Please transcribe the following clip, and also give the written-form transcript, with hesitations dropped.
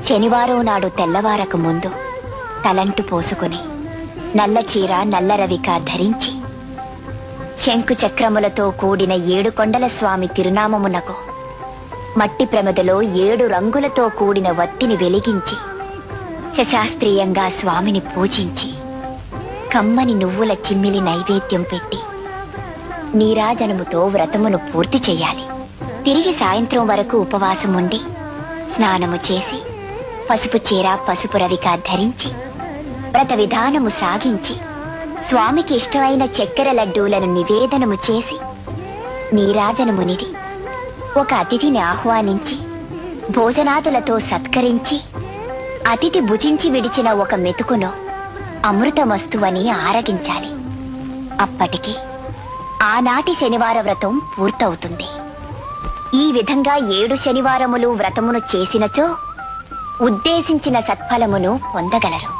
శనివారం నాడు తెల్లవారకు ముందు తలంటు పోసుకుని నల్ల చీర నల్ల రవిక ధరించి శంకు చక్రములతో కూడిన 7 కొండల స్వామి తిరునామమునకు మట్టి ప్రమిదలో 7 రంగులతో కూడిన వత్తిని వెలిగించి శశాస్త్రీయంగా స్వామిని పూజించి కమ్మని నువ్వుల చిమ్మిలి నైవేద్యం పెట్టి నీరాజనముతో వ్రతమును పూర్తి చెయ్యాలి. తిరిగి సాయంత్రం వరకు ఉపవాసం ఉండి స్నానము చేసి పసుపు చీర పసుపు రవిక ధరించి వ్రత విధానము సాగించి స్వామికి ఇష్టమైన చక్కెర లడ్డూలను నివేదనము చేసి నీరాజనమునిడి ఒక అతిథిని ఆహ్వానించి భోజనాదులతో సత్కరించి అతిథి భుజించి విడిచిన ఒక మెతుకును అమృతమస్తువని ఆరగించాలి. అప్పటికి ఆనాటి శనివార వ్రతం పూర్తవుతుంది. ఈ విధంగా 7 శనివారములు వ్రతమును చేసినచో ఉద్దేశించిన సత్ఫలమును పొందగలరు.